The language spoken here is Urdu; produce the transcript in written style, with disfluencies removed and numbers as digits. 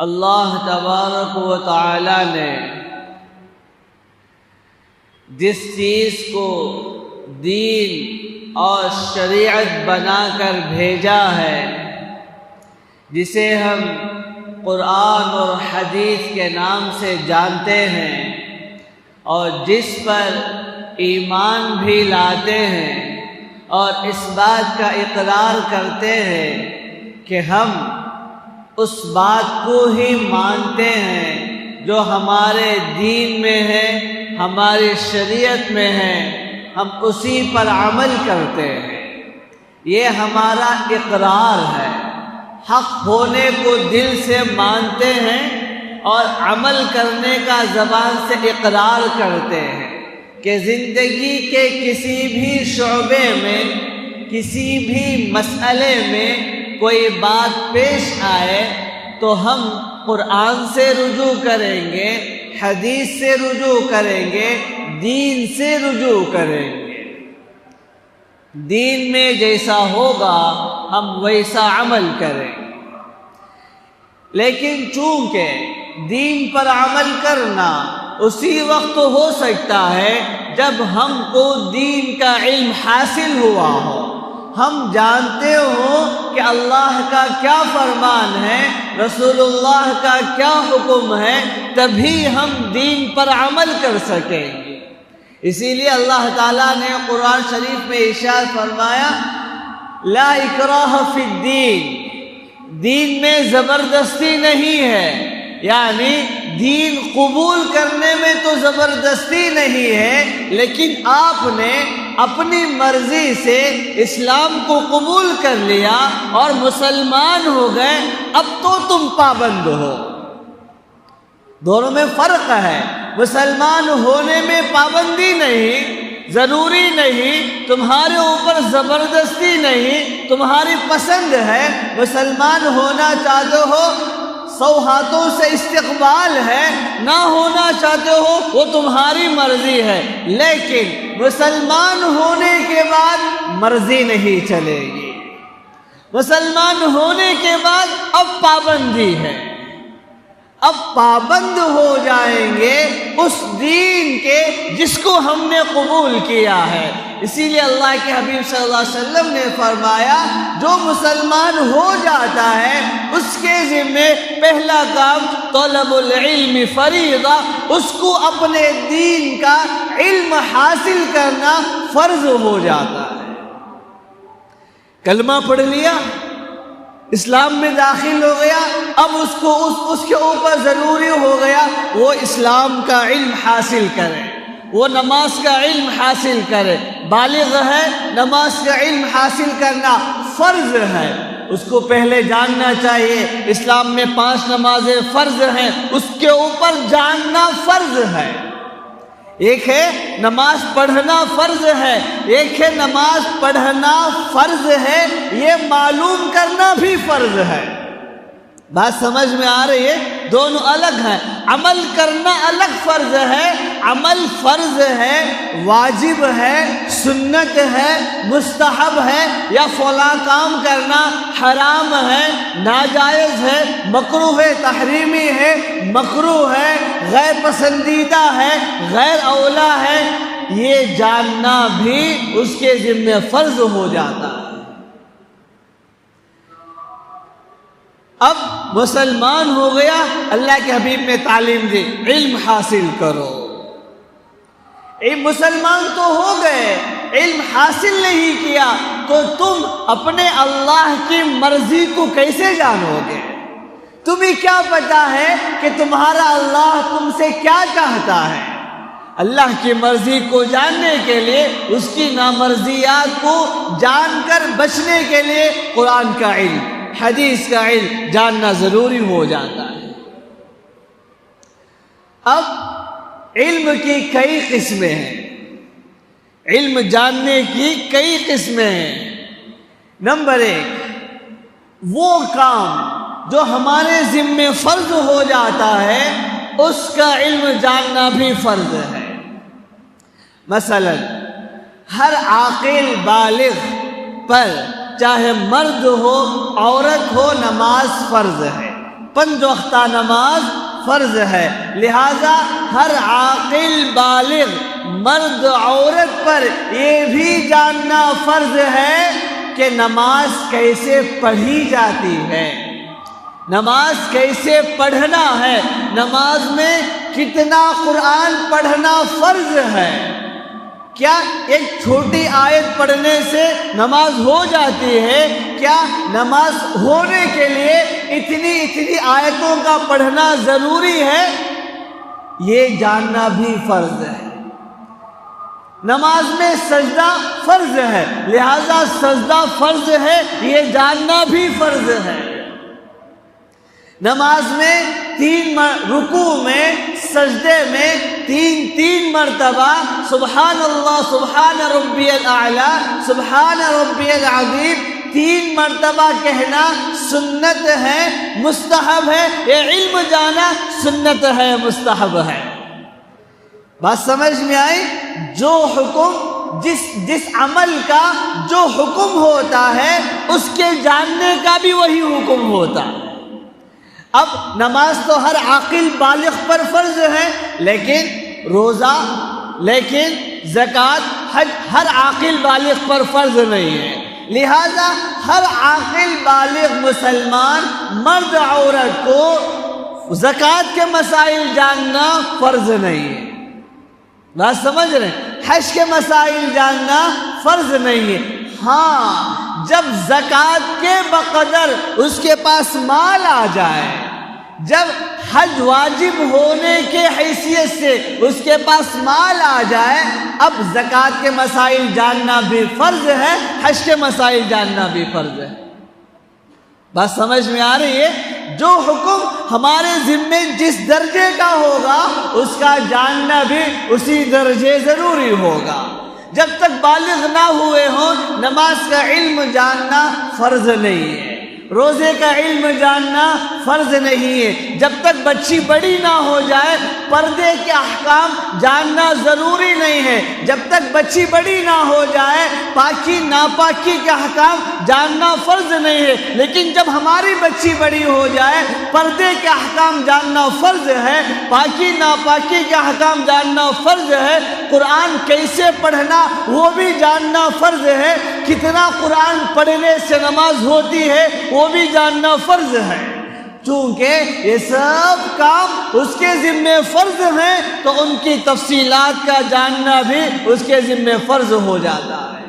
اللہ تبارک و تعالی نے جس چیز کو دین اور شریعت بنا کر بھیجا ہے، جسے ہم قرآن اور حدیث کے نام سے جانتے ہیں اور جس پر ایمان بھی لاتے ہیں اور اس بات کا اقرار کرتے ہیں کہ ہم اس بات کو ہی مانتے ہیں جو ہمارے دین میں ہے، ہماری شریعت میں ہے، ہم اسی پر عمل کرتے ہیں، یہ ہمارا اقرار ہے۔ حق ہونے کو دل سے مانتے ہیں اور عمل کرنے کا زبان سے اقرار کرتے ہیں کہ زندگی کے کسی بھی شعبے میں، کسی بھی مسئلے میں کوئی بات پیش آئے تو ہم قرآن سے رجوع کریں گے، حدیث سے رجوع کریں گے، دین سے رجوع کریں گے۔ دین میں جیسا ہوگا ہم ویسا عمل کریں گے۔ لیکن چونکہ دین پر عمل کرنا اسی وقت ہو سکتا ہے جب ہم کو دین کا علم حاصل ہوا ہو، ہم جانتے ہوں کہ اللہ کا کیا فرمان ہے، رسول اللہ کا کیا حکم ہے، تبھی ہم دین پر عمل کر سکیں گے۔ اسی لیے اللہ تعالیٰ نے قرآن شریف میں ارشاد فرمایا، لا اکراہ فی الدین، دین میں زبردستی نہیں ہے، یعنی دین قبول کرنے میں تو زبردستی نہیں ہے، لیکن آپ نے اپنی مرضی سے اسلام کو قبول کر لیا اور مسلمان ہو گئے، اب تو تم پابند ہو۔ دونوں میں فرق ہے۔ مسلمان ہونے میں پابندی نہیں، ضروری نہیں، تمہارے اوپر زبردستی نہیں، تمہاری پسند ہے، مسلمان ہونا چاہتے ہو 100 ہاتھوں سے استقبال ہے، نہ ہونا چاہتے ہو وہ تمہاری مرضی ہے، لیکن مسلمان ہونے کے بعد مرضی نہیں چلے گی۔ مسلمان ہونے کے بعد اب پابندی ہے، اب پابند ہو جائیں گے اس دین کے جس کو ہم نے قبول کیا ہے۔ اسی لیے اللہ کے حبیب صلی اللہ علیہ وسلم نے فرمایا، جو مسلمان ہو جاتا ہے اس کے ذمے پہلا کام طلب العلم فریضہ، اس کو اپنے دین کا علم حاصل کرنا فرض ہو جاتا ہے۔ کلمہ پڑھ لیا، اسلام میں داخل ہو گیا، اب اس کے اوپر ضروری ہو گیا وہ اسلام کا علم حاصل کرے، وہ نماز کا علم حاصل کرے۔ بالغ ہے، نماز کا علم حاصل کرنا فرض ہے، اس کو پہلے جاننا چاہیے۔ اسلام میں 5 نمازیں فرض ہیں، اس کے اوپر جاننا فرض ہے۔ ایک ہے نماز پڑھنا فرض ہے، ایک ہے نماز پڑھنا فرض ہے یہ معلوم کرنا بھی فرض ہے۔ بات سمجھ میں آ رہی ہے؟ دونوں الگ ہیں۔ عمل کرنا الگ فرض ہے، عمل فرض ہے، واجب ہے، سنت ہے، مستحب ہے، یا فلاں کام کرنا حرام ہے، ناجائز ہے، مکروہ تحریمی ہے، مکروہ ہے، غیر پسندیدہ ہے، غیر اولا ہے، یہ جاننا بھی اس کے ذمہ فرض ہو جاتا ہے۔ اب مسلمان ہو گیا، اللہ کے حبیب نے تعلیم دی، علم حاصل کرو۔ مسلمان تو ہو گئے، علم حاصل نہیں کیا تو تم اپنے اللہ کی مرضی کو کیسے جانو گے؟ تمہیں کیا پتا ہے کہ تمہارا اللہ تم سے کیا چاہتا ہے؟ اللہ کی مرضی کو جاننے کے لیے، اس کی نامرضیات کو جان کر بچنے کے لیے قرآن کا علم، حدیث کا علم جاننا ضروری ہو جاتا ہے۔ اب علم کی کئی قسمیں ہیں، علم جاننے کی کئی قسمیں ہیں۔ نمبر 1، وہ کام جو ہمارے ذمے فرض ہو جاتا ہے اس کا علم جاننا بھی فرض ہے۔ مثلا ہر عاقل بالغ پر چاہے مرد ہو عورت ہو نماز فرض ہے، 5 وقتہ نماز فرض ہے، لہذا ہر عاقل بالغ مرد عورت پر یہ بھی جاننا فرض ہے کہ نماز کیسے پڑھی جاتی ہے، نماز کیسے پڑھنا ہے، نماز میں کتنا قرآن پڑھنا فرض ہے۔ کیا ایک چھوٹی آیت پڑھنے سے نماز ہو جاتی ہے؟ کیا نماز ہونے کے لیے اتنی آیتوں کا پڑھنا ضروری ہے؟ یہ جاننا بھی فرض ہے۔ نماز میں سجدہ فرض ہے، لہذا سجدہ فرض ہے، یہ جاننا بھی فرض ہے۔ نماز میں 3 رکوع میں سجدے میں 3 مرتبہ سبحان اللہ سبحان ربی الاعلیٰ سبحان ربی العظیم 3 مرتبہ کہنا سنت ہے، مستحب ہے۔ یہ علم جانا سنت ہے، مستحب ہے۔ بات سمجھ میں آئی؟ جو حکم جس عمل کا جو حکم ہوتا ہے اس کے جاننے کا بھی وہی حکم ہوتا ہے۔ اب نماز تو ہر عاقل بالغ پر فرض ہے، لیکن روزہ، لیکن زکوٰۃ، حج ہر عاقل بالغ پر فرض نہیں ہے، لہذا ہر عاقل بالغ مسلمان مرد عورت کو زکوٰۃ کے مسائل جاننا فرض نہیں ہے۔ بات سمجھ رہے ہیں؟ حج کے مسائل جاننا فرض نہیں ہے۔ ہاں، جب زکوٰۃ کے بقدر اس کے پاس مال آ جائے، جب حج واجب ہونے کے حیثیت سے اس کے پاس مال آ جائے، اب زکوٰۃ کے مسائل جاننا بھی فرض ہے، حج کے مسائل جاننا بھی فرض ہے۔ بات سمجھ میں آ رہی ہے؟ جو حکم ہمارے ذمے جس درجے کا ہوگا اس کا جاننا بھی اسی درجے ضروری ہوگا۔ جب تک بالغ نہ ہوئے ہوں نماز کا علم جاننا فرض نہیں ہے، روزے کا علم جاننا فرض نہیں ہے۔ جب تک بچی بڑی نہ ہو جائے پردے کے احکام جاننا ضروری نہیں ہے۔ جب تک بچی بڑی نہ ہو جائے پاکی ناپاکی کے احکام جاننا فرض نہیں ہے، لیکن جب ہماری بچی بڑی ہو جائے پردے کے احکام جاننا فرض ہے، پاکی ناپاکی کے احکام جاننا فرض ہے، قرآن کیسے پڑھنا وہ بھی جاننا فرض ہے، کتنا قرآن پڑھنے سے نماز ہوتی ہے وہ بھی جاننا فرض ہے۔ چونکہ یہ سب کام اس کے ذمے فرض ہیں تو ان کی تفصیلات کا جاننا بھی اس کے ذمے فرض ہو جاتا ہے۔